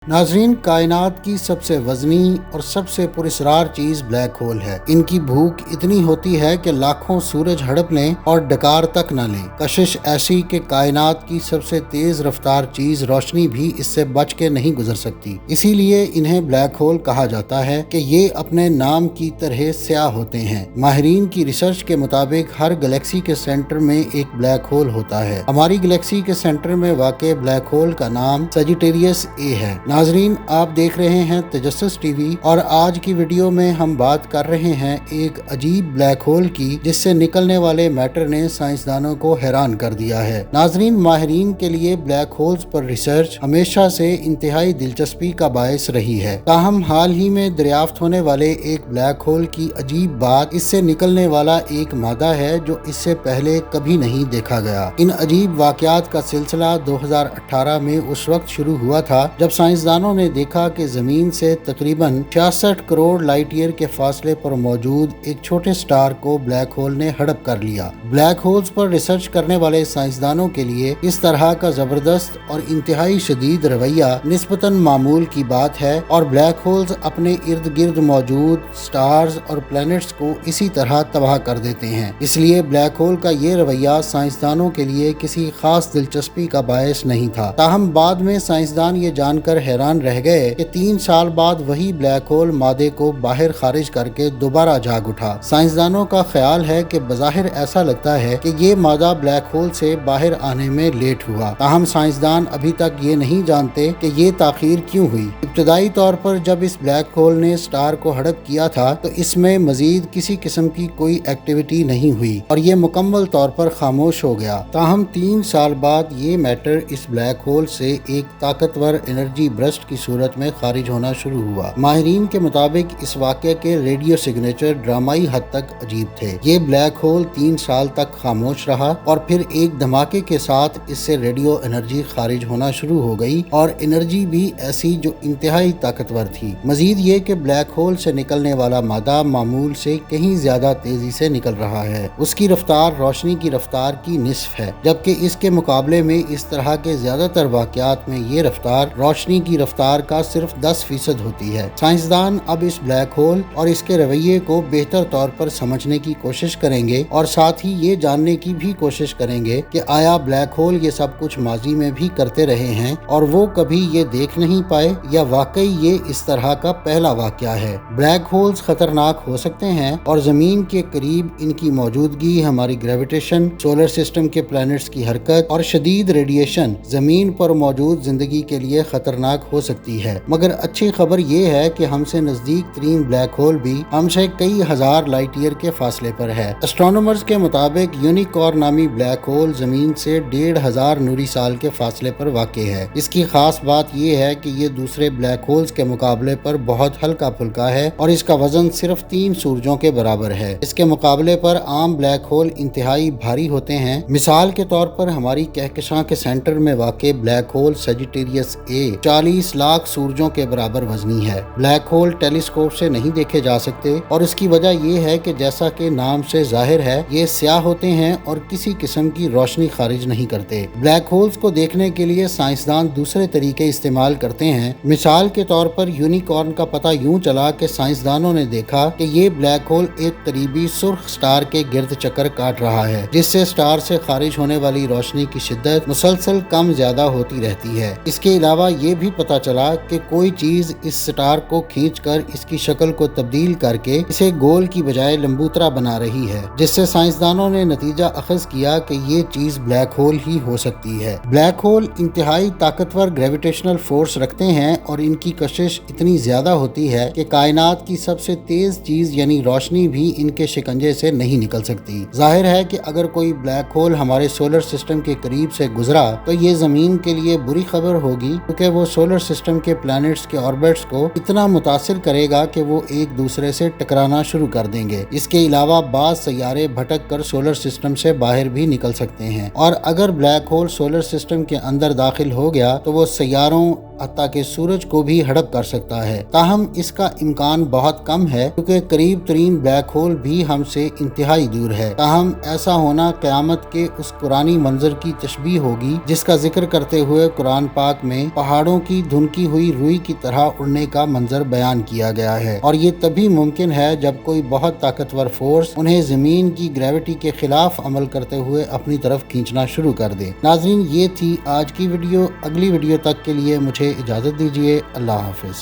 नाजरीन, कायनात की सबसे वजनी और सबसे पुरस्रार चीज ब्लैक होल है। इनकी भूख इतनी होती है कि लाखों सूरज हड़प लें और डकार तक न लें। कशिश ऐसी कि कायनात की सबसे तेज रफ्तार चीज रोशनी भी इससे बच के नहीं गुजर सकती। इसीलिए इन्हें ब्लैक होल कहा जाता है कि ये अपने नाम की तरह स्याह होते हैं। माहिरीन की रिसर्च के मुताबिक हर गैलेक्सी के सेंटर में एक ब्लैक होल होता है। हमारी गैलेक्सी के सेंटर में वाक़ ब्लैक होल का नाम सजिटेरियस ए है। नाजरीन, आप देख रहे हैं तजस्सुस टीवी और आज की वीडियो में हम बात कर रहे हैं एक अजीब ब्लैक होल की जिससे निकलने वाले मैटर ने साइंसदानों को हैरान कर दिया है। नाजरीन, माहिरीन के लिए ब्लैक होल्स पर रिसर्च हमेशा से इंतहाई दिलचस्पी का बायस रही है। ताहम हाल ही में दरियाफ्त होने वाले एक ब्लैक होल की अजीब बात इससे निकलने वाला एक मादा है जो इससे पहले कभी नहीं देखा गया। इन अजीब वाकयात का सिलसिला 2018 में उस वक्त शुरू हुआ था जब साइंसदानों ने देखा कि जमीन से तकरीबन 66 करोड़ लाइट ईयर के फासले पर मौजूद एक छोटे स्टार को ब्लैक होल ने हड़प कर लिया। ब्लैक होल्स पर रिसर्च करने वाले साइंसदानों के लिए इस तरह का जबरदस्त और इंतहाई शदीद रवैया निस्बतन मामूल की बात है और ब्लैक होल्स अपने इर्द गिर्द मौजूद स्टार्स और प्लैनेट्स को इसी तरह तबाह कर देते हैं। इसलिए ब्लैक होल का ये रवैया साइंसदानों के लिए किसी खास दिलचस्पी का बायस नहीं था। ताहम बाद में साइंसदान ये जानकर हैरान रह गए कि 3 साल बाद वही ब्लैक होल मादे को बाहर खारिज करके दोबारा जाग उठा। साइंसदानों का ख्याल है कि बज़ाहिर ऐसा लगता है कि ये मादा ब्लैक होल से बाहर आने में लेट हुआ। ताहम साइंसदान अभी तक ये नहीं जानते कि ये ताखीर क्यों हुई। इब्तदाई तौर पर जब इस ब्लैक होल ने स्टार को हड़प किया था तो इसमें मजीद किसी किस्म की कोई एक्टिविटी नहीं हुई और ये मुकम्मल तौर पर खामोश हो गया। ताहम 3 साल बाद ये मैटर इस ब्लैक होल से एक ताकतवर एनर्जी ब्रस्ट की सूरत में खारिज होना शुरू हुआ। माहिरीन के मुताबिक इस वाक़े के रेडियो सिग्नेचर ड्रामाई हद तक अजीब थे। ये ब्लैक होल 3 साल तक खामोश रहा और फिर एक धमाके के साथ इससे रेडियो एनर्जी खारिज होना शुरू हो गई और एनर्जी भी ऐसी जो इंतहाई ताकतवर थी। मजीद ये कि ब्लैक होल से निकलने वाला मादा मामूल से कहीं ज्यादा तेजी से निकल रहा है। उसकी रफ्तार रोशनी की रफ्तार की निस्फ है, जबकि इसके मुकाबले में इस तरह के ज्यादातर वाक़यात में ये रफ्तार रोशनी की रफ्तार का सिर्फ 10% होती है। साइंसदान अब इस ब्लैक होल और इसके रवैये को बेहतर तौर पर समझने की कोशिश करेंगे और साथ ही ये जानने की भी कोशिश करेंगे कि आया ब्लैक होल ये सब कुछ माजी में भी करते रहे हैं और वो कभी ये देख नहीं पाए या वाकई ये इस तरह का पहला वाकया है। ब्लैक होल्स खतरनाक हो सकते हैं और जमीन के करीब इनकी मौजूदगी हमारी ग्रेविटेशन, सोलर सिस्टम के प्लैनेट्स की हरकत और शदीद रेडिएशन जमीन पर मौजूद जिंदगी के लिए खतरनाक हो सकती है। मगर अच्छी खबर ये है कि हमसे नजदीक तरीन ब्लैक होल भी हमसे कई हजार लाइट ईयर के फासले पर है। एस्ट्रोनॉमर्स के मुताबिक यूनिकॉर्न नामी ब्लैक होल जमीन से 1500 नूरी साल के फासले पर वाक़ है। इसकी खास बात यह है कि ये दूसरे ब्लैक होल्स के मुकाबले पर बहुत हल्का फुल्का है और इसका वजन सिर्फ 3 सूरजों के बराबर है। इसके मुकाबले पर आम ब्लैक होल इंतहाई भारी होते हैं। मिसाल के तौर पर हमारी कहकशां के सेंटर में वाक़ ब्लैक होल सजिटेरियस ए 40 लाख सूरजों के बराबर वजनी है। ब्लैक होल टेलीस्कोप से नहीं देखे जा सकते और इसकी वजह यह है कि जैसा कि नाम से जाहिर है ये स्याह होते हैं और किसी किस्म की रोशनी खारिज नहीं करते। ब्लैक होल्स को देखने के लिए साइंसदान दूसरे तरीके इस्तेमाल करते हैं। मिसाल के तौर पर यूनिकॉर्न का पता यूं चला कि साइंसदानों ने देखा कि ये ब्लैक होल एक करीबी सुर्ख स्टार के गिर्द चक्कर काट रहा है, जिससे स्टार से खारिज होने वाली रोशनी की शिद्दत मुसलसल कम ज्यादा होती रहती है। इसके अलावा ये भी पता चला कि कोई चीज इस स्टार को खींचकर इसकी शक्ल को तब्दील करके इसे गोल की बजाय लंबूतरा बना रही है, जिससे साइंसदानों ने नतीजा अखज़ किया कि ये चीज ब्लैक होल ही हो सकती है। ब्लैक होल इंतहाई ताकतवर ग्रेविटेशनल फोर्स रखते हैं और इनकी कशिश इतनी ज्यादा होती है कि कायनात की सबसे तेज चीज यानी रोशनी भी इनके शिकंजे से नहीं निकल सकती। जाहिर है कि अगर कोई ब्लैक होल हमारे सोलर सिस्टम के करीब से गुजरा तो ये जमीन के लिए बुरी खबर होगी, क्योंकि वो सोलर सिस्टम के प्लैनेट्स के ऑर्बिट्स को इतना मुतासिर करेगा कि वो एक दूसरे से टकराना शुरू कर देंगे। इसके अलावा बाज़ सैयारे भटक कर सोलर सिस्टम से बाहर भी निकल सकते हैं और अगर ब्लैक होल सोलर सिस्टम के अंदर दाखिल हो गया तो वो सैयारों हत्ता के सूरज को भी हड़प कर सकता है। ताहम इसका इम्कान बहुत कम है क्योंकि करीब तरीन ब्लैक होल भी हमसे इंतहाई दूर है। ताहम ऐसा होना क़यामत के उस कुरानी मंजर की तशबीह होगी जिसका जिक्र करते हुए कुरान पाक में पहाड़ों की धुनकी हुई रुई की तरह उड़ने का मंजर बयान किया गया है, और ये तभी मुमकिन है जब कोई बहुत ताकतवर फोर्स उन्हें जमीन की ग्रेविटी के खिलाफ अमल करते हुए अपनी तरफ खींचना शुरू कर दे। नाज़रीन, ये थी आज की वीडियो। अगली वीडियो तक के लिए मुझे इजाज़त दीजिए। अल्लाह हाफिज़।